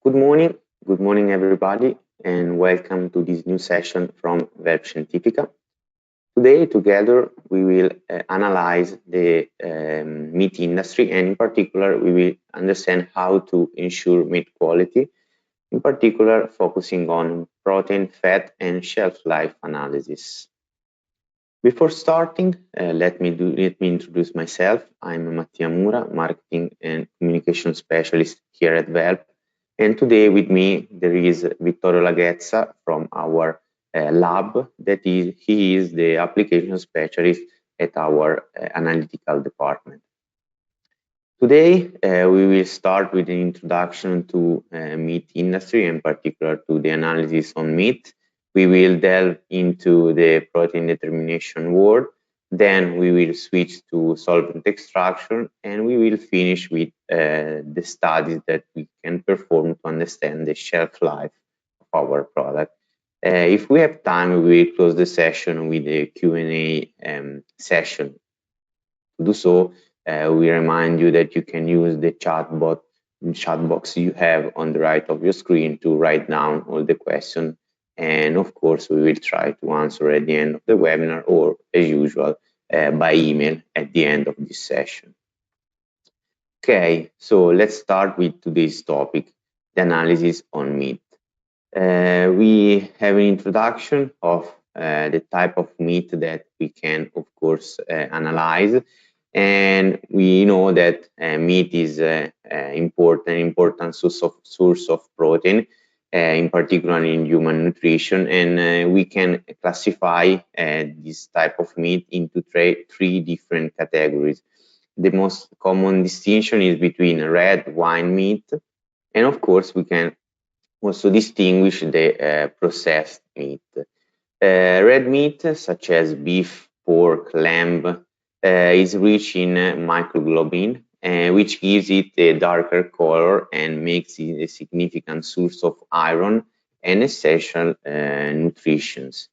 Good morning everybody, and welcome to this new session from VELP Scientifica. Today, together, we will analyze the meat industry, and in particular, we will understand how to ensure meat quality, in particular, focusing on protein, fat, and shelf life analysis. Before starting, let me introduce myself. I'm Mattia Mura, Marketing and Communication Specialist here at VELP. And today with me, there is Vittorio Laghezza from our lab. He is the application specialist at our analytical department. Today, we will start with an introduction to meat industry, in particular to the analysis on meat. We will delve into the protein determination world. Then we will switch to solvent extraction, and we will finish with the studies that we can perform to understand the shelf life of our product. If we have time, we will close the session with a Q&A session. To do so, we remind you that you can use the chat box you have on the right of your screen to write down all the questions. And of course, we will try to answer at the end of the webinar, or as usual, by email at the end of this session. Okay, so let's start with today's topic, the analysis on meat. We have an introduction of the type of meat that we can, of course, analyze. And we know that meat is an important source of protein, in particular in human nutrition, and we can classify this type of meat into three different categories. The most common distinction is between red wine meat, and of course we can also distinguish the processed meat. Red meat, such as beef, pork, lamb, is rich in microglobin, which gives it a darker color and makes it a significant source of iron and essential nutrients.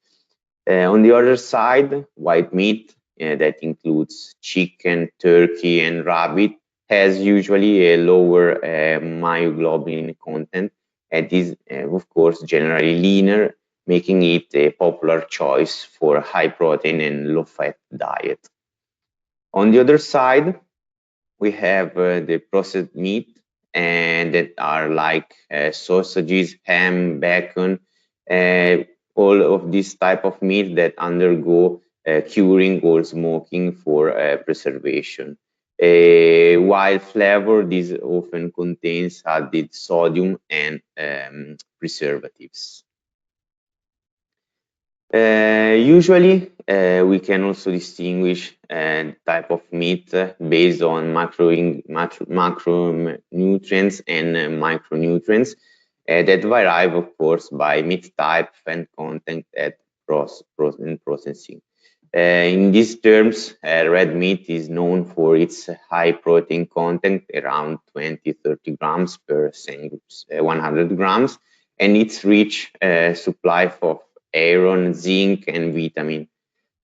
On the other side, white meat, that includes chicken, turkey, and rabbit, has usually a lower myoglobin content and is, of course, generally leaner, making it a popular choice for a high protein and low fat diet. On the other side, we have the processed meat, and that are like sausages, ham, bacon, all of this type of meat that undergo curing or smoking for preservation. While flavor, this often contains added sodium and preservatives. Usually, we can also distinguish type of meat based on macronutrients and micronutrients that vary, of course, by meat type, fat content, and processing. In these terms, red meat is known for its high protein content, around 20-30 grams per 100 grams, and its rich supply of iron, zinc, and vitamin,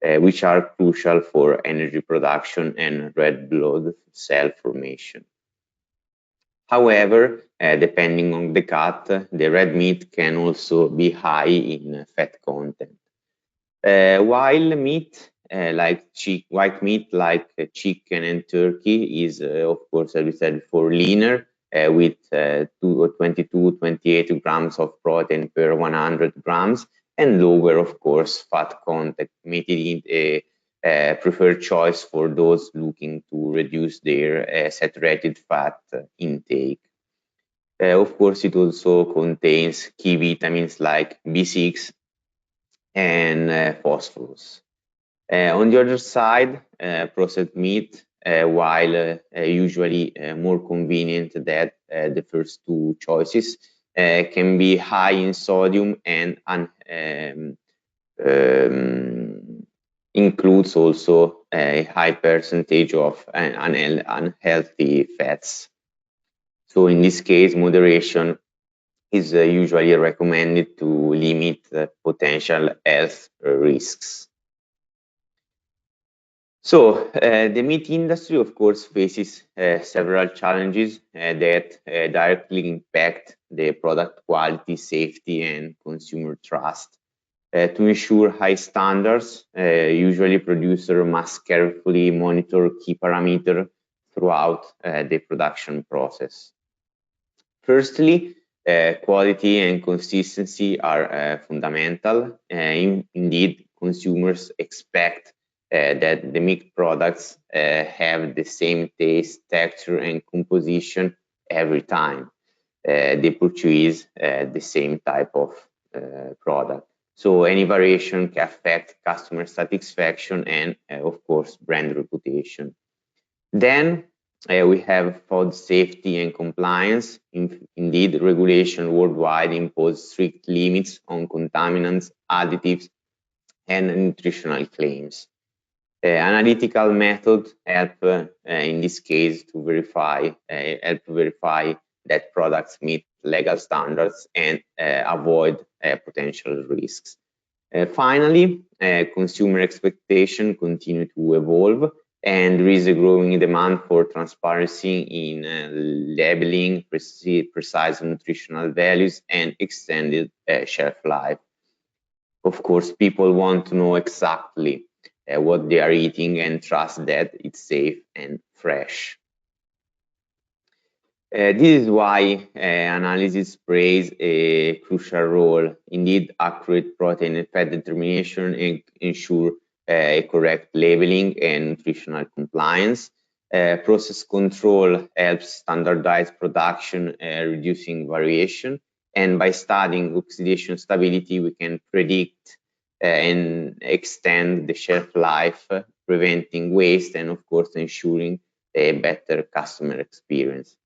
which are crucial for energy production and red blood cell formation. However, depending on the cut, the red meat can also be high in fat content. While meat, white meat like chicken and turkey is, of course, as we said before, leaner, with 22-28 grams of protein per 100 grams, and lower, of course, fat content, making it a preferred choice for those looking to reduce their saturated fat intake. Of course, it also contains key vitamins like B6 and phosphorus. On the other side, processed meat, while usually more convenient than the first two choices, can be high in sodium and includes also a high percentage of unhealthy fats. So in this case, moderation is usually recommended to limit potential health risks. So the meat industry, of course, faces several challenges that directly impact the product quality, safety, and consumer trust. To ensure high standards, usually producer must carefully monitor key parameters throughout the production process. Firstly, quality and consistency are fundamental. Indeed, consumers expect that the meat products have the same taste, texture, and composition every time they purchase the same type of product. So any variation can affect customer satisfaction and, of course, brand reputation. Then we have food safety and compliance. Indeed, regulation worldwide impose strict limits on contaminants, additives, and nutritional claims. Analytical methods help, in this case, to verify that products meet legal standards and avoid potential risks. Finally, consumer expectation continue to evolve, and there is a growing demand for transparency in labeling, precise nutritional values, and extended shelf life. Of course, people want to know exactly what they are eating and trust that it's safe and fresh. This is why analysis plays a crucial role. Indeed, accurate protein and fat determination ensure a correct labeling and nutritional compliance. Process control helps standardize production, reducing variation. And by studying oxidation stability, we can predict and extend the shelf life, preventing waste, and of course, ensuring a better customer experience.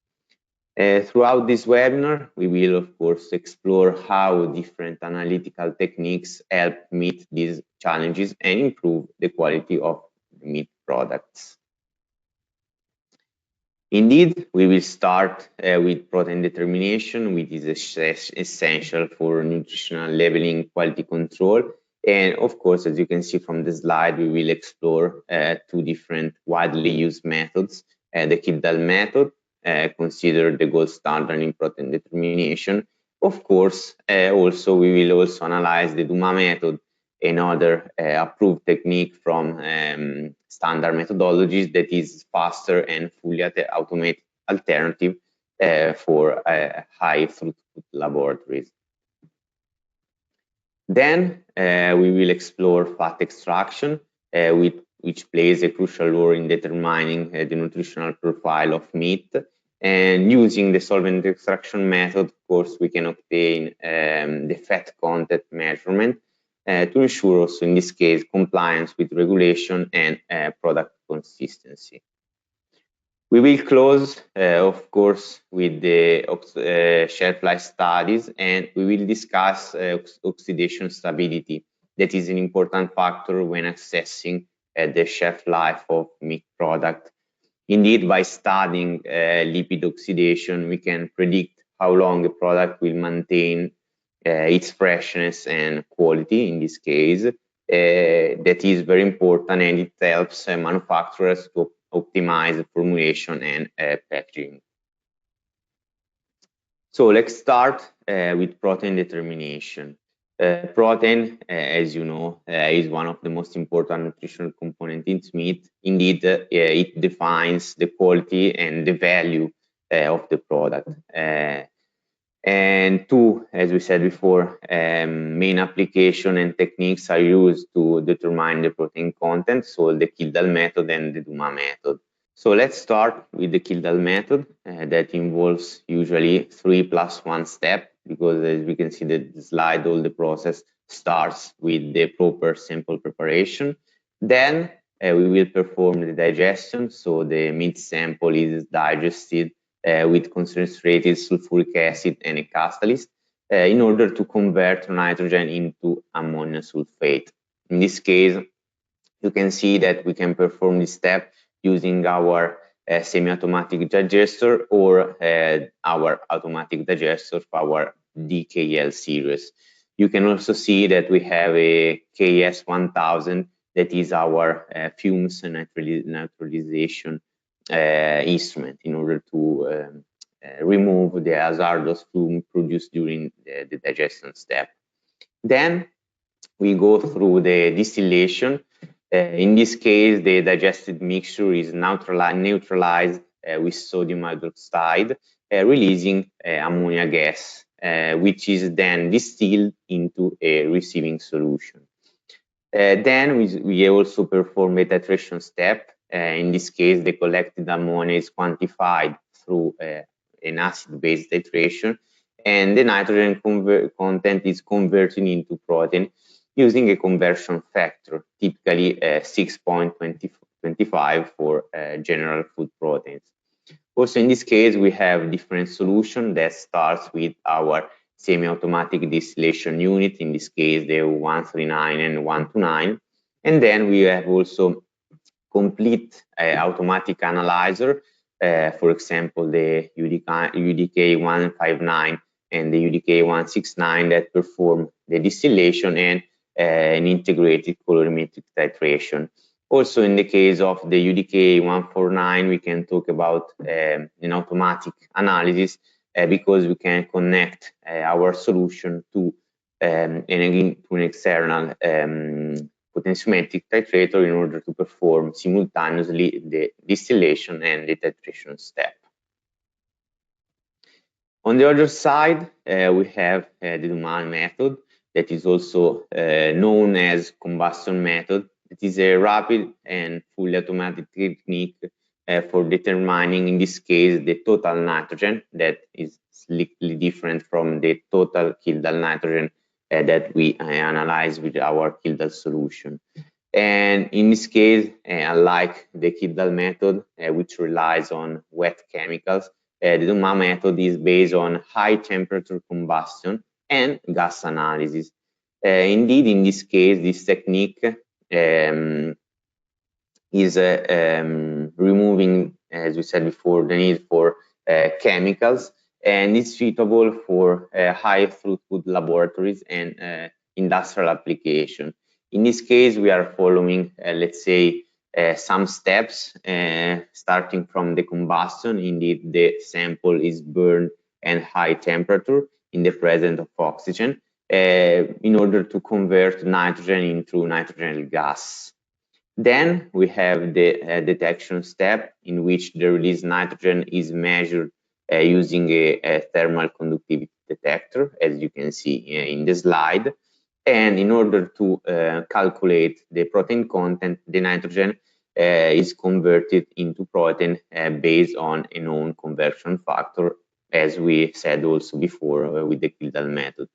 Throughout this webinar, we will, of course, explore how different analytical techniques help meet these challenges and improve the quality of meat products. Indeed, we will start with protein determination, which is essential for nutritional labeling, quality control. And of course, as you can see from the slide, we will explore two different widely used methods, the Kildall method, considered the gold standard in protein determination. Of course, also we will also analyze the Duma method, another approved technique from standard methodologies that is faster and fully automated alternative for high throughput laboratories. Then we will explore fat extraction, which plays a crucial role in determining the nutritional profile of meat. And using the solvent extraction method, of course, we can obtain the fat content measurement to ensure also, in this case, compliance with regulation and product consistency. We will close, of course, with the shelf life studies, and we will discuss oxidation stability. That is an important factor when assessing the shelf life of meat product. Indeed, by studying lipid oxidation, we can predict how long a product will maintain its freshness and quality, in this case. That is very important, and it helps manufacturers to optimize formulation and packaging. So let's start with protein determination. Protein, as you know, is one of the most important nutritional components in meat. Indeed, it defines the quality and the value of the product. And two, as we said before, main application and techniques are used to determine the protein content, so the Kildall method and the Duma method. So let's start with the Kildall method that involves usually 3+1 step, because as we can see the slide, all the process starts with the proper sample preparation. Then we will perform the digestion, so the meat sample is digested with concentrated sulfuric acid and a catalyst in order to convert nitrogen into ammonium sulfate. In this case, you can see that we can perform this step using our semi-automatic digester or our automatic digester for our DKL series. You can also see that we have a KS1000, that is our fumes and neutralization instrument in order to remove the hazardous fume produced during the digestion step. Then we go through the distillation. In this case, the digested mixture is neutralized with sodium hydroxide, releasing ammonia gas, which is then distilled into a receiving solution. Then we also perform a titration step. In this case, the collected ammonia is quantified through an acid-base titration, and the nitrogen content is converted into protein using a conversion factor, typically 6.25 for general food proteins. Also, in this case, we have different solution that starts with our semi-automatic distillation unit, in this case, the 139 and 129. And then we have also complete automatic analyzer, for example, the UDK 159 and the UDK 169 that perform the distillation and an integrated colorimetric titration. Also, in the case of the UDK 149, we can talk about an automatic analysis because we can connect our solution to an external potentiometric titrator in order to perform simultaneously the distillation and the titration step. On the other side, we have the Dumas method that is also known as combustion method. It is a rapid and fully automatic technique for determining, in this case, the total nitrogen that is slightly different from the total Kildal nitrogen that we analyze with our Kildal solution. And in this case, unlike the Kildal method, which relies on wet chemicals, the Dumas method is based on high temperature combustion and gas analysis. Indeed, in this case, this technique is removing, as we said before, the need for chemicals, and it's suitable for high throughput laboratories and industrial application. In this case, we are following, let's say, some steps starting from the combustion. Indeed, the sample is burned at high temperature in the presence of oxygen in order to convert nitrogen into nitrogen gas. Then we have the detection step, in which the released nitrogen is measured using a thermal conductivity detector, as you can see in the slide. And in order to calculate the protein content, the nitrogen is converted into protein based on a known conversion factor, as we said also before with the Kildal method.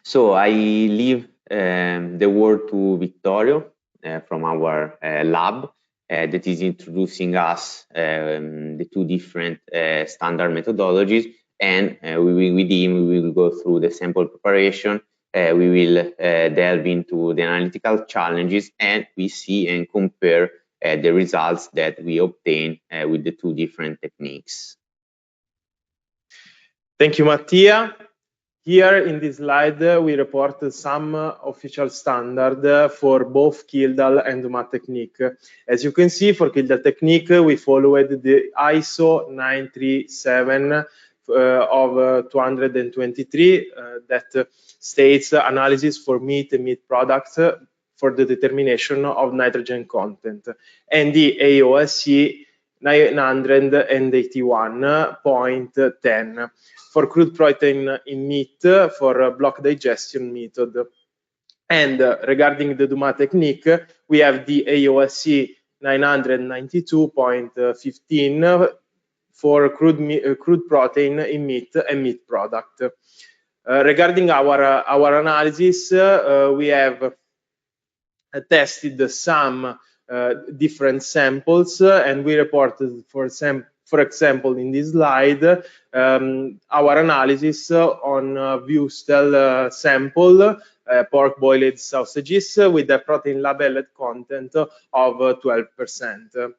So I leave the word to Vittorio from our lab that is introducing us the two different standard methodologies, and with him we will go through the sample preparation. We will delve into the analytical challenges, and we see and compare the results that we obtain with the two different techniques. Thank you, Mattia. Here in this slide, we report some official standard for both Kildal and Dumas technique. As you can see, for Kildal technique, we followed the ISO 937 of 223 that states analysis for meat and meat products for the determination of nitrogen content, and the AOSC 981.10 for crude protein in meat for block digestion method. And regarding the Dumas technique, we have the AOSC 992.15 for crude protein in meat and meat product. Regarding our analysis, we have tested some different samples, and we reported for example, in this slide, our analysis on Wurstel sample, pork boiled sausages with a protein labeled content of 12%.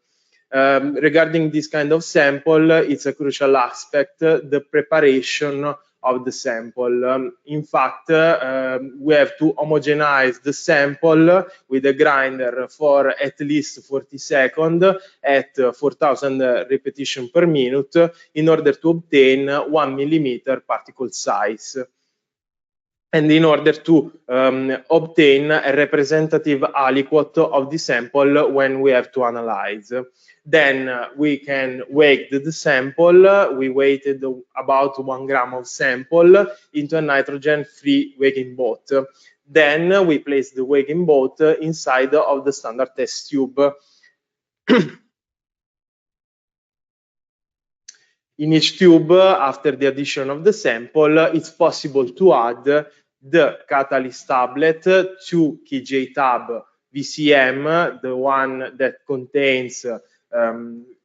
Regarding this kind of sample, it's a crucial aspect, the preparation of the sample. In fact, we have to homogenize the sample with a grinder for at least 40 seconds at 4,000 repetitions per minute in order to obtain 1 millimeter particle size. And in order to obtain a representative aliquot of the sample when we have to analyze. Then we can weight the sample. We weighted about 1 gram of sample into a nitrogen-free weighing boat. Then we place the weighing boat inside of the standard test tube. In each tube, after the addition of the sample, it's possible to add the catalyst tablet to KJ tab VCM, the one that contains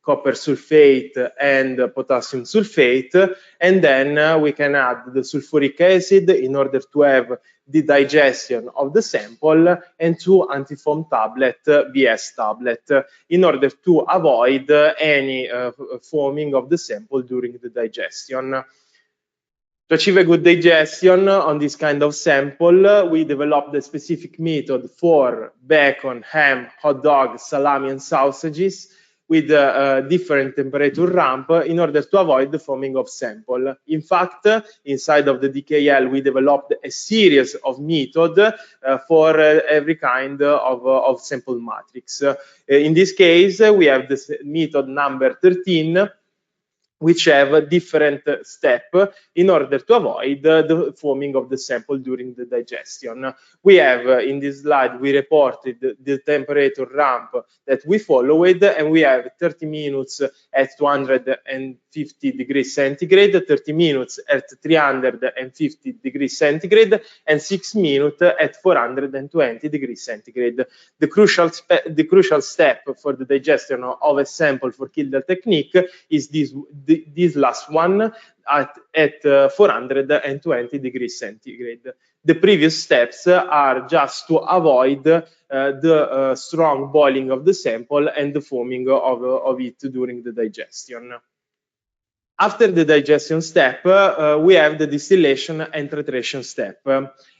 copper sulfate and potassium sulfate, and then we can add the sulfuric acid in order to have the digestion of the sample, and 2 antifoam tablet, BS tablet, in order to avoid any foaming of the sample during the digestion. To achieve a good digestion on this kind of sample, we developed a specific method for bacon, ham, hot dog, salami, and sausages with different temperature ramp in order to avoid the foaming of sample. In fact, inside of the DKL, we developed a series of methods for every kind of sample matrix. In this case, we have this method number 13, which have a different step in order to avoid the foaming of the sample during the digestion. We have, in this slide, we reported the temperature ramp that we followed, and we have 30 minutes at 250 degrees centigrade, 30 minutes at 350 degrees centigrade, and 6 minutes at 420 degrees centigrade. The crucial step for the digestion of a sample for Kildare technique is this last one at 420 degrees centigrade. The previous steps are just to avoid the strong boiling of the sample and the foaming of it during the digestion. After the digestion step, we have the distillation and titration step.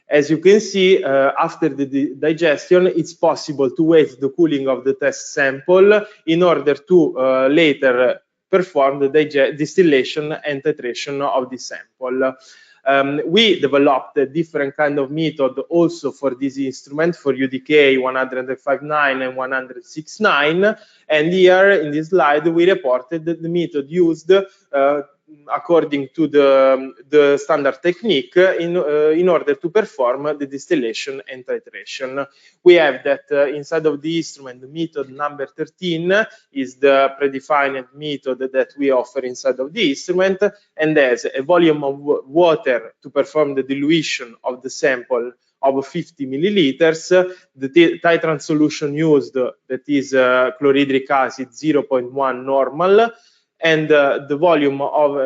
As you can see, after the digestion, it's possible to wait the cooling of the test sample in order to later perform the distillation and titration of the sample. We developed a different kind of method also for this instrument, for UDK 105.9 and 106.9. And here in this slide, we reported the method used according to the standard technique in order to perform the distillation and titration. We have that inside of the instrument, the method number 13 is the predefined method that we offer inside of the instrument, and there's a volume of water to perform the dilution of the sample of 50 milliliters. The titrant solution used, that is chlorhydric acid 0.1 normal, and the volume of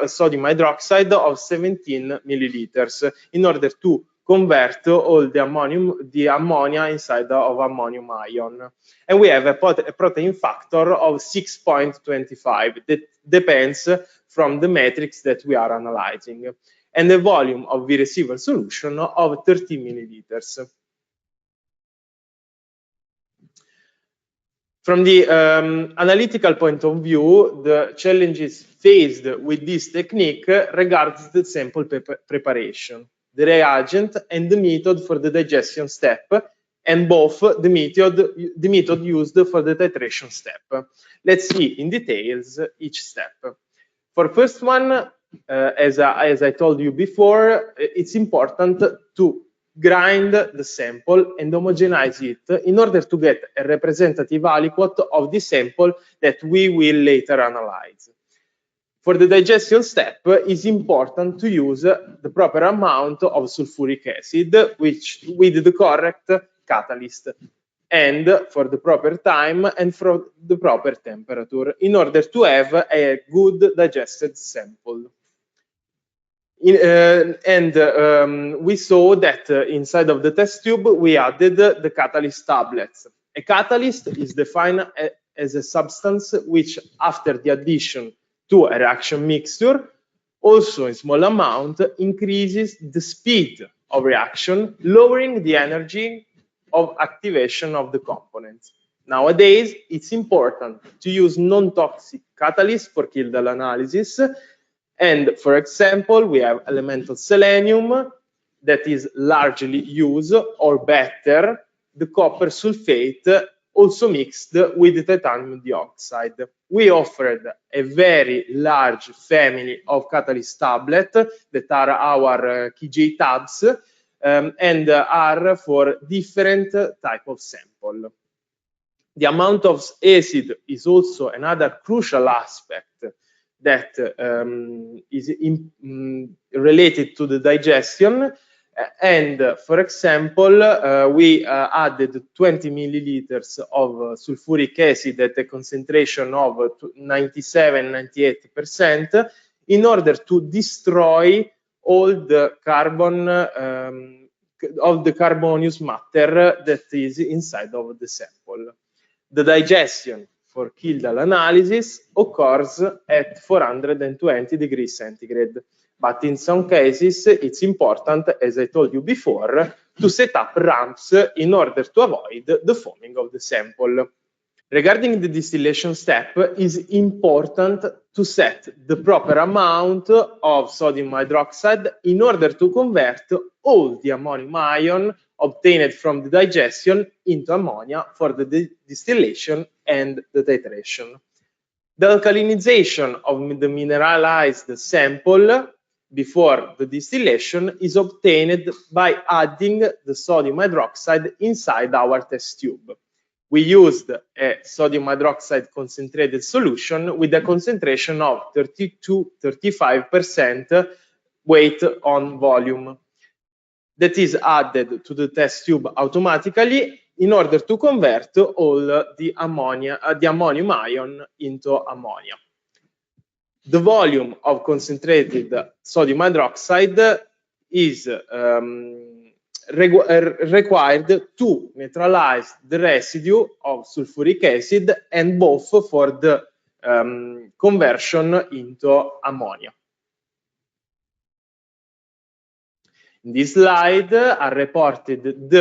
sodium hydroxide of 17 milliliters in order to convert all the ammonia inside of ammonium ion. And we have a protein factor of 6.25 that depends from the matrix that we are analyzing, and the volume of the receiver solution of 30 milliliters. From the analytical point of view, the challenges faced with this technique regards the sample preparation, the reagent, and the method for the digestion step, and both the method used for the titration step. Let's see in details each step. For first one, as I told you before, it's important to grind the sample and homogenize it in order to get a representative aliquot of the sample that we will later analyze. For the digestion step, it's important to use the proper amount of sulfuric acid, which with the correct catalyst, and for the proper time and for the proper temperature in order to have a good digested sample. We saw that inside of the test tube, we added the catalyst tablets. A catalyst is defined as a substance which, after the addition to a reaction mixture also in small amount, increases the speed of reaction, lowering the energy of activation of the components. Nowadays, it's important to use non-toxic catalysts for Kildall analysis. And for example, we have elemental selenium that is largely used, or better, the copper sulfate also mixed with the titanium dioxide. We offered a very large family of catalyst tablets that are our KJ tabs and are for different type of sample. The amount of acid is also another crucial aspect that is related to the digestion. And for example, we added 20 milliliters of sulfuric acid at a concentration of 97–98% in order to destroy all the carbon of the carbonious matter that is inside of the sample. The digestion for Kildall analysis occurs at 420 degrees centigrade. But in some cases, it's important, as I told you before, to set up ramps in order to avoid the foaming of the sample. Regarding the distillation step, it is important to set the proper amount of sodium hydroxide in order to convert all the ammonium ion obtained from the digestion into ammonia for the distillation and the titration. The alkalinization of the mineralized sample before the distillation is obtained by adding the sodium hydroxide inside our test tube. We used a sodium hydroxide concentrated solution with a concentration of 30–35% weight on volume that is added to the test tube automatically in order to convert all the ammonium ion into ammonia. The volume of concentrated sodium hydroxide is required to neutralize the residue of sulfuric acid and both for the conversion into ammonia. In this slide are reported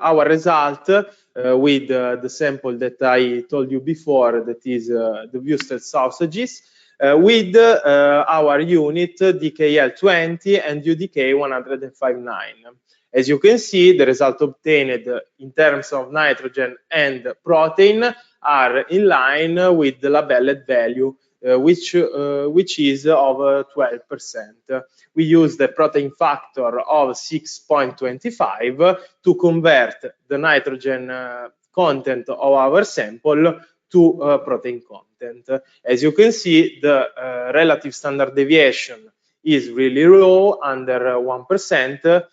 our result with the sample that I told you before, that is the Wüstel sausages, with our unit DKL20 and UDK 159. As you can see, the result obtained in terms of nitrogen and protein are in line with the labeled value, which is of 12%. We use the protein factor of 6.25 to convert the nitrogen content of our sample to protein content. As you can see, the relative standard deviation is really low, under 1%,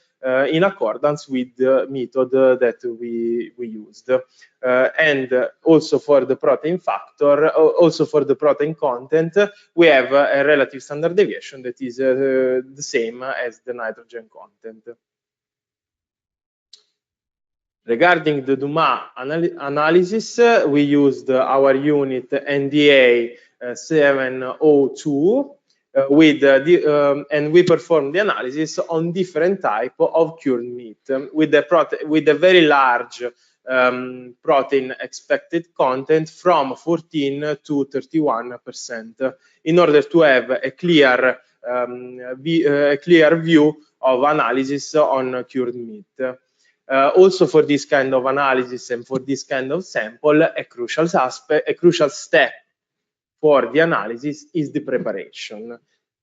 in accordance with the method that we used. And also for the protein factor, also for the protein content, we have a relative standard deviation that is the same as the nitrogen content. Regarding the Dumas analysis, we used our unit NDA 702 and we performed the analysis on different type of cured meat with a very large protein expected content from 14 to 31% in order to have a clear view of analysis on cured meat. Also for this kind of analysis and for this kind of sample, a crucial step for the analysis is the preparation.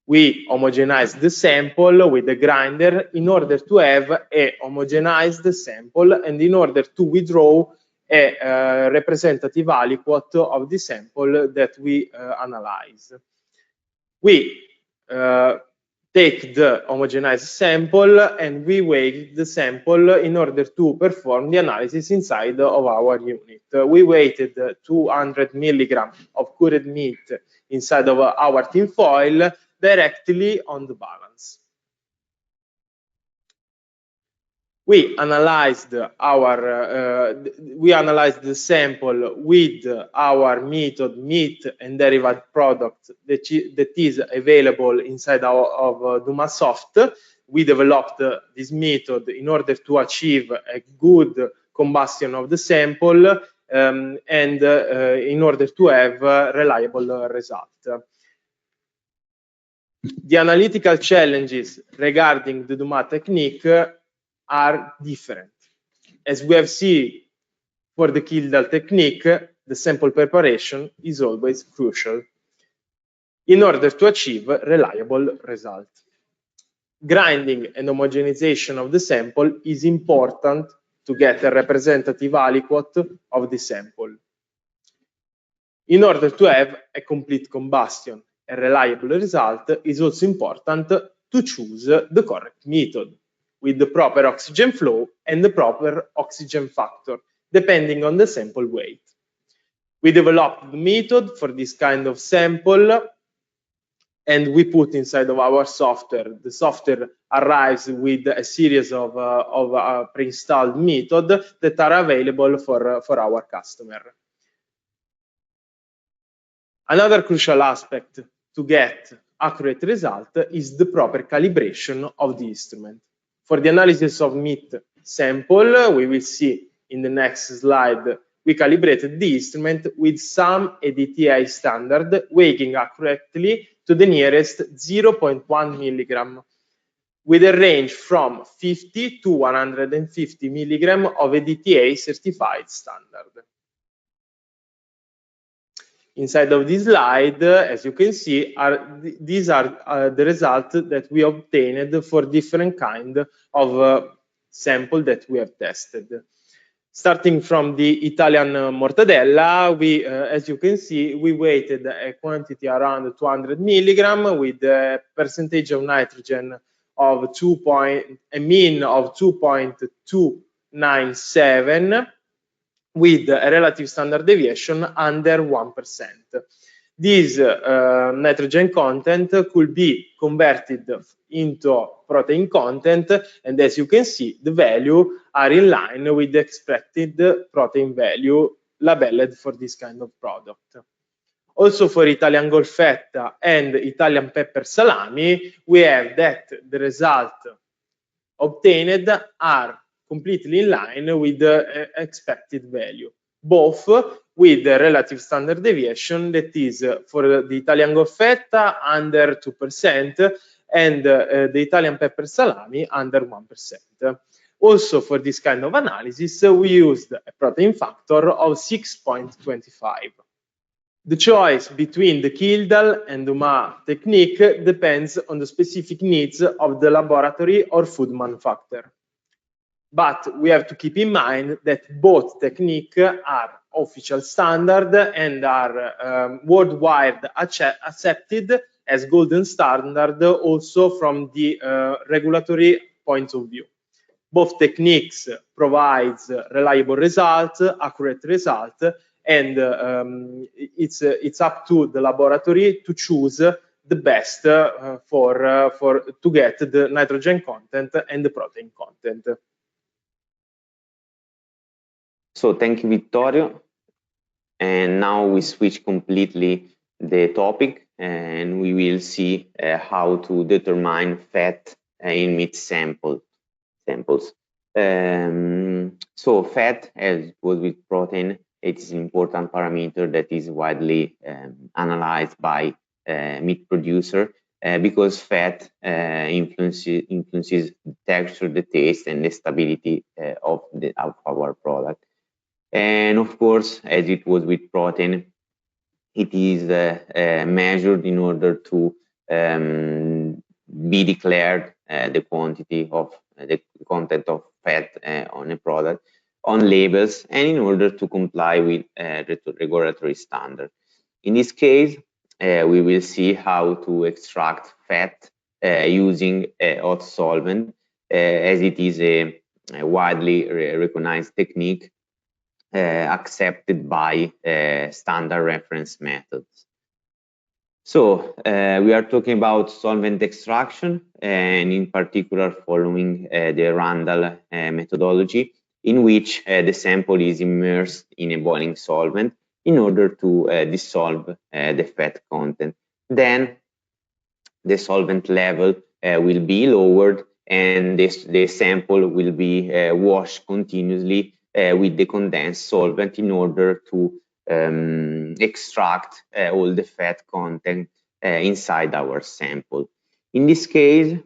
We homogenize the sample with a grinder in order to have a homogenized sample and in order to withdraw a representative aliquot of the sample that we analyze. We take the homogenized sample and we weigh the sample in order to perform the analysis inside of our unit. We weighted 200 milligrams of cured meat inside of our tin foil directly on the balance. We analyzed the sample with our method meat and derived product that is available inside of DumaSoft. We developed this method in order to achieve a good combustion of the sample and in order to have reliable result. The analytical challenges regarding the Dumas technique are different. As we have seen for the Kildall technique, the sample preparation is always crucial in order to achieve reliable result. Grinding and homogenization of the sample is important to get a representative aliquot of the sample. In order to have a complete combustion, a reliable result, is also important to choose the correct method with the proper oxygen flow and the proper oxygen factor, depending on the sample weight. We developed the method for this kind of sample and we put inside of our software. The software arrives with a series of pre-installed methods that are available for our customer. Another crucial aspect to get accurate result is the proper calibration of the instrument. For the analysis of meat sample, we will see in the next slide, we calibrated the instrument with some EDTA standard, weighing accurately to the nearest 0.1 milligram, with a range from 50 to 150 milligram of EDTA certified standard. Inside of this slide, as you can see, these are the results that we obtained for different kind of sample that we have tested. Starting from the Italian mortadella, as you can see, we weighted a quantity around 200 milligram with a percentage of nitrogen of a mean of 2.297. with a relative standard deviation under 1%. This nitrogen content could be converted into protein content, and as you can see, the value are in line with the expected protein value labeled for this kind of product. Also for Italian golfetta and Italian pepper salami, we have that the result obtained are completely in line with the expected value, both with the relative standard deviation that is for the Italian golfetta under 2% and the Italian pepper salami under 1%. Also for this kind of analysis, we used a protein factor of 6.25. The choice between the Kildall and Dumas technique depends on the specific needs of the laboratory or food manufacturer. But we have to keep in mind that both techniques are official standard and are worldwide accepted as golden standard also from the regulatory point of view. Both techniques provide reliable results, accurate results, and it's up to the laboratory to choose the best to get the nitrogen content and the protein content. So thank you, Vittorio. And now we switch completely the topic and we will see how to determine fat in meat samples. So fat, as was with protein, it is an important parameter that is widely analyzed by meat producer because fat influences the texture, the taste, and the stability of our product. And of course, as it was with protein, it is measured in order to be declared the quantity of the content of fat on a product on labels and in order to comply with regulatory standard. In this case, we will see how to extract fat using a hot solvent, as it is a widely recognized technique accepted by standard reference methods. So we are talking about solvent extraction, and in particular following the Randall methodology, in which the sample is immersed in a boiling solvent in order to dissolve the fat content. Then the solvent level will be lowered, and the sample will be washed continuously with the condensed solvent in order to extract all the fat content inside our sample. In this case,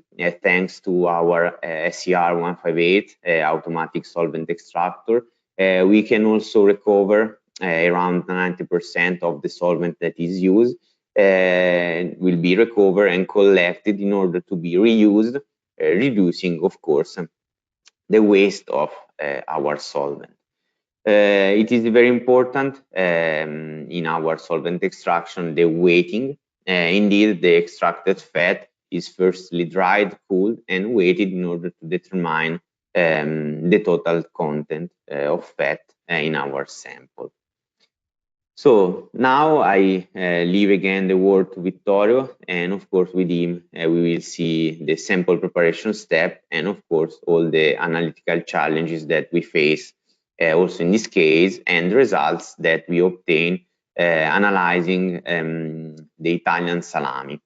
thanks to our SCR 158 automatic solvent extractor, we can also recover around 90% of the solvent that is used. Will be recovered and collected in order to be reused, reducing, of course, the waste of our solvent. It is very important in our solvent extraction, the weighting. Indeed, the extracted fat is firstly dried, cooled, and weighted in order to determine the total content of fat in our sample. So now I leave again the word to Vittorio, and of course with him we will see the sample preparation step, and of course all the analytical challenges that we face also in this case, and results that we obtain analyzing the Italian salami.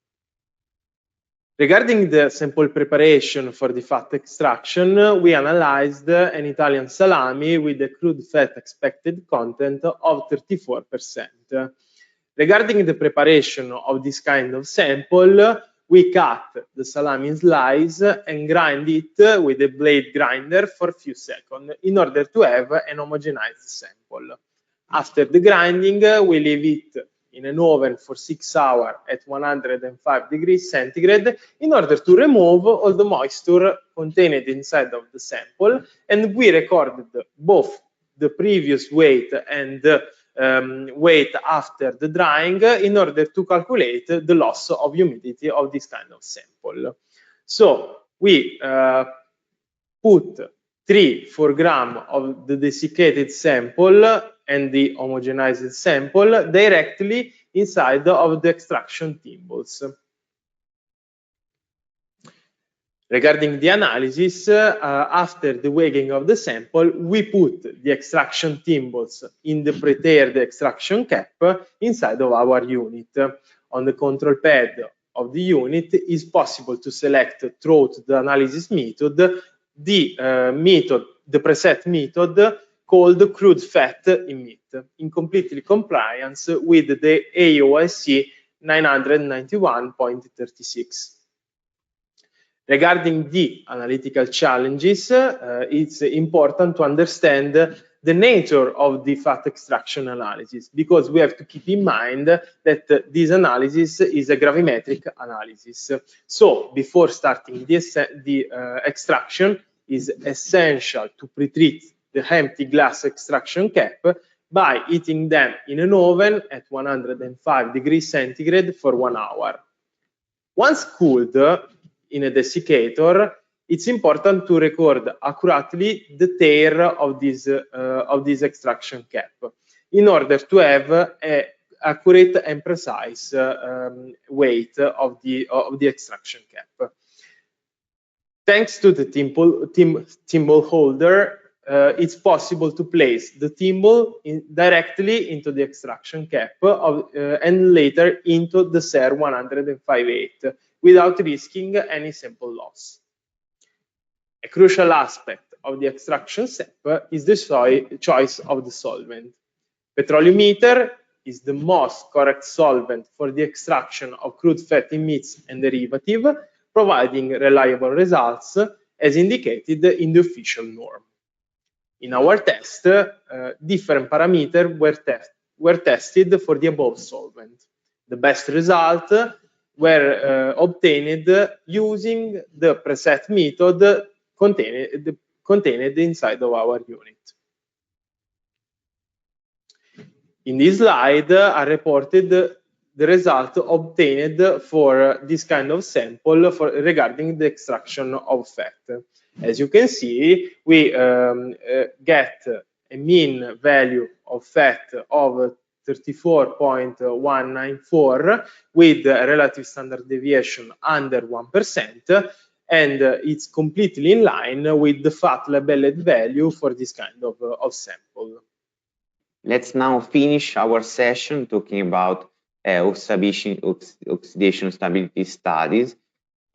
Regarding the sample preparation for the fat extraction, we analyzed an Italian salami with a crude fat expected content of 34%. Regarding the preparation of this kind of sample, we cut the salami in slice and grind it with a blade grinder for a few seconds in order to have an homogenized sample. After the grinding, we leave it in an oven for 6 hours at 105 degrees centigrade in order to remove all the moisture contained inside of the sample, and we recorded both the previous weight and the weight after the drying in order to calculate the loss of humidity of this kind of sample. So we put 4 grams of the desiccated sample and the homogenized sample directly inside of the extraction timbals. Regarding the analysis, after the weighing of the sample, we put the extraction timbals in the prepared extraction cap inside of our unit. On the control pad of the unit, it is possible to select throughout the analysis method the preset method called crude fat in meat, in completely compliance with the AOSC 991.36. Regarding the analytical challenges, it's important to understand the nature of the fat extraction analysis, because we have to keep in mind that this analysis is a gravimetric analysis. So before starting the extraction, it is essential to pre-treat the empty glass extraction cap by heating them in an oven at 105 degrees centigrade for 1 hour. Once cooled in a desiccator, it's important to record accurately the tear of this extraction cap in order to have an accurate and precise weight of the extraction cap. Thanks to the thimble holder, it's possible to place the thimble directly into the extraction cap and later into the SER 105.8 without risking any sample loss. A crucial aspect of the extraction step is the choice of the solvent. Petroleum is the most correct solvent for the extraction of crude fatty meats and derivative, providing reliable results as indicated in the official norm. In our test, different parameters were tested for the above solvent. The best result were obtained using the preset method contained inside of our unit. In this slide, I reported the result obtained for this kind of sample regarding the extraction of fat. As you can see, we get a mean value of fat of 34.194 with a relative standard deviation under 1%, and it's completely in line with the fat labeled value for this kind of sample. Let's now finish our session talking about oxidation stability studies.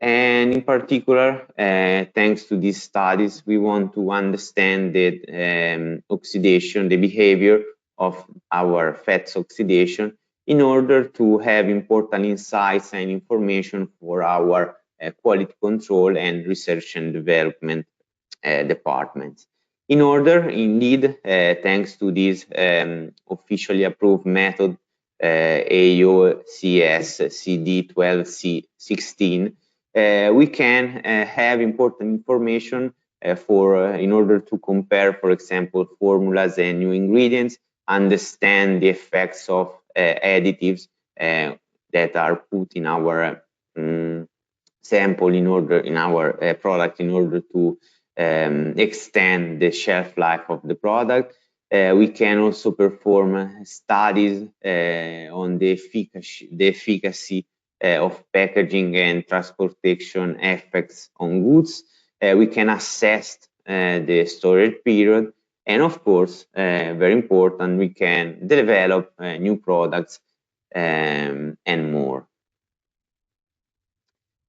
And in particular, thanks to these studies, we want to understand the oxidation, the behavior of our fats oxidation, in order to have important insights and information for our quality control and research and development departments. In order, indeed, thanks to this officially approved method, AOCS CD12C16, we can have important information in order to compare, for example, formulas and new ingredients, understand the effects of additives that are put in our sample in our product in order to extend the shelf life of the product. We can also perform studies on the efficacy of packaging and transportation effects on goods. We can assess the storage period, and of course, very important, we can develop new products and more.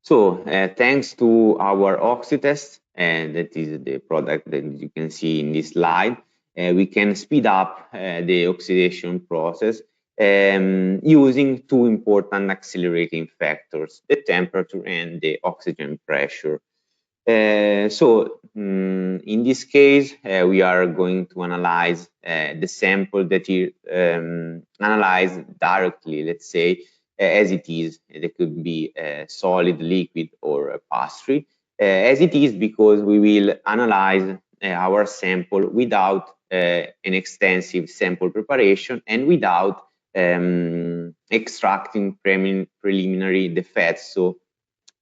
So thanks to our oxytest, and that is the product that you can see in this slide, we can speed up the oxidation process using two important accelerating factors, the temperature and the oxygen pressure. So in this case, we are going to analyze the sample that is analyzed directly, let's say, as it is. It could be solid, liquid, or pastry. As it is, because we will analyze our sample without an extensive sample preparation and without extracting preliminary the fats. So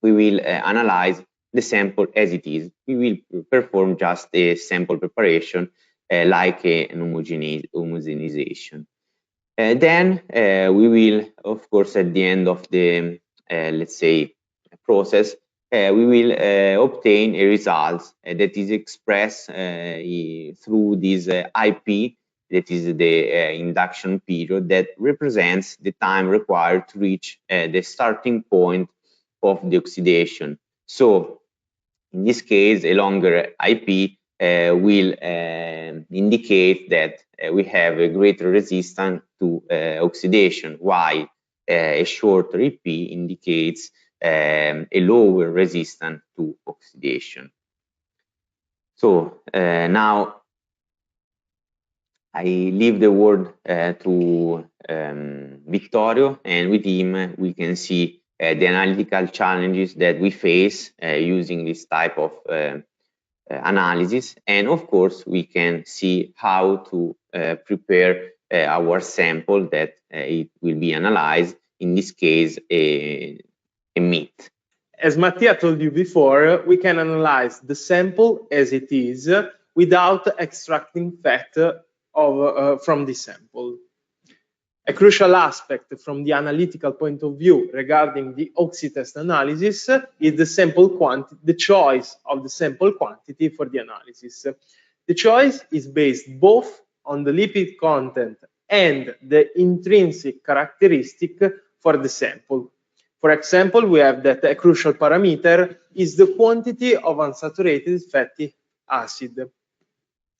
we will analyze the sample as it is. We will perform just a sample preparation like an homogenization. Then we will, of course, at the end of the, let's say, process, we will obtain a result that is expressed through this IP, that is the induction period, that represents the time required to reach the starting point of the oxidation. So in this case, a longer IP will indicate that we have a greater resistance to oxidation, while a shorter IP indicates a lower resistance to oxidation. So now I leave the word to Vittorio, and with him we can see the analytical challenges that we face using this type of analysis, and of course we can see how to prepare our sample that it will be analyzed, in this case a meat. As Mattia told you before, we can analyze the sample as it is without extracting fat from the sample. A crucial aspect from the analytical point of view regarding the oxytest analysis is the sample quantity, the choice of the sample quantity for the analysis. The choice is based both on the lipid content and the intrinsic characteristic for the sample. For example, we have that a crucial parameter is the quantity of unsaturated fatty acid,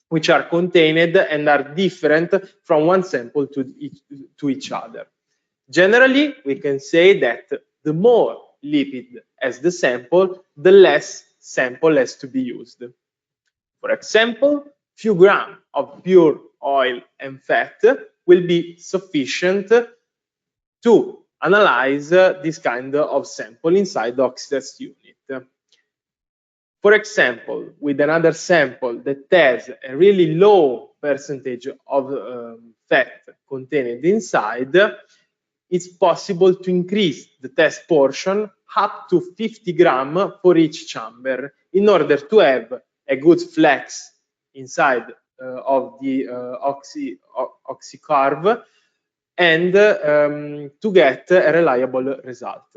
which are contained and are different from one sample to each other. Generally, we can say that the more lipid as the sample, the less sample has to be used. For example, few grams of pure oil and fat will be sufficient to analyze this kind of sample inside the oxytest unit. For example, with another sample that has a really low percentage of fat contained inside, it's possible to increase the test portion up to 50 grams for each chamber in order to have a good flex inside of the oxy curve, and to get a reliable result.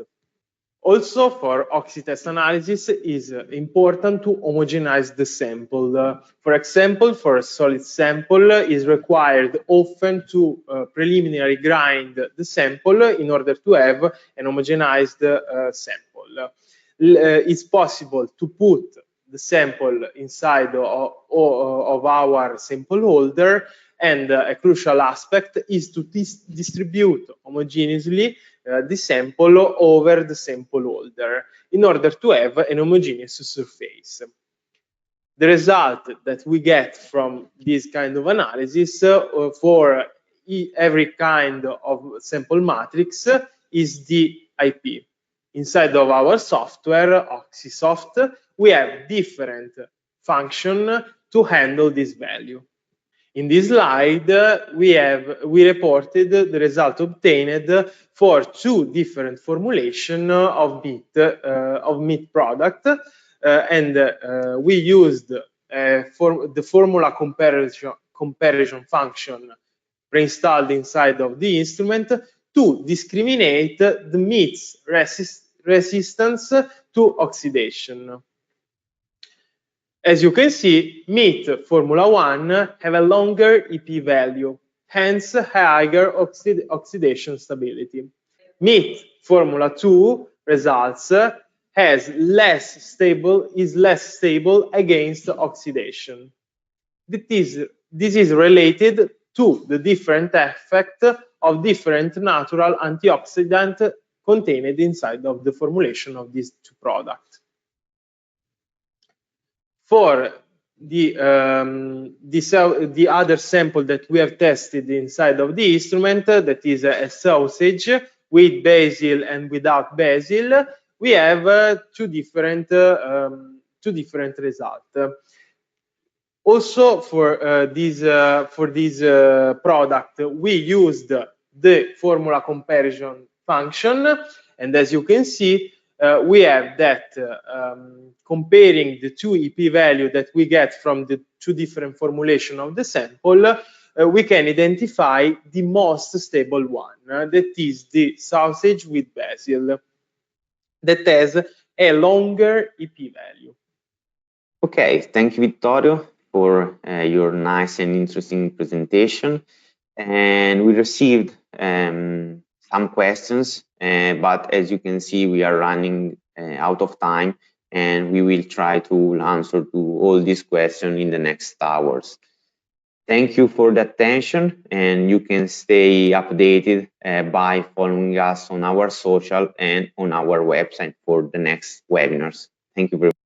Also, for oxy-test analysis, is important to homogenize the sample. For example, for a solid sample, is required often to preliminary grind the sample in order to have an homogenized sample. It's possible to put the sample inside of our sample holder, and a crucial aspect is to distribute homogeneously the sample over the sample holder in order to have an homogeneous surface. The result that we get from this kind of analysis for every kind of sample matrix is the IP. Inside of our software, OxySoft, we have different functions to handle this value. In this slide, we reported the result obtained for two different formulations of meat product, and we used the formula comparison function pre-installed inside of the instrument to discriminate the meat's resistance to oxidation. As you can see, meat Formula 1 have a longer EP value, hence higher oxidation stability. Meat Formula 2 results is less stable against oxidation. This is related to the different effect of different natural antioxidants contained inside of the formulation of these two products. For the other sample that we have tested inside of the instrument, that is a sausage with basil and without basil, we have two different results. Also, for this product, we used the formula comparison function, and as you can see, we have that comparing the two EP value that we get from the two different formulations of the sample, we can identify the most stable one, that is the sausage with basil, that has a longer EP value. Okay, thank you, Vittorio, for your nice and interesting presentation. And we received some questions, but as you can see, we are running out of time, and we will try to answer to all these questions in the next hours. Thank you for the attention, and you can stay updated by following us on our social and on our website for the next webinars. Thank you very much.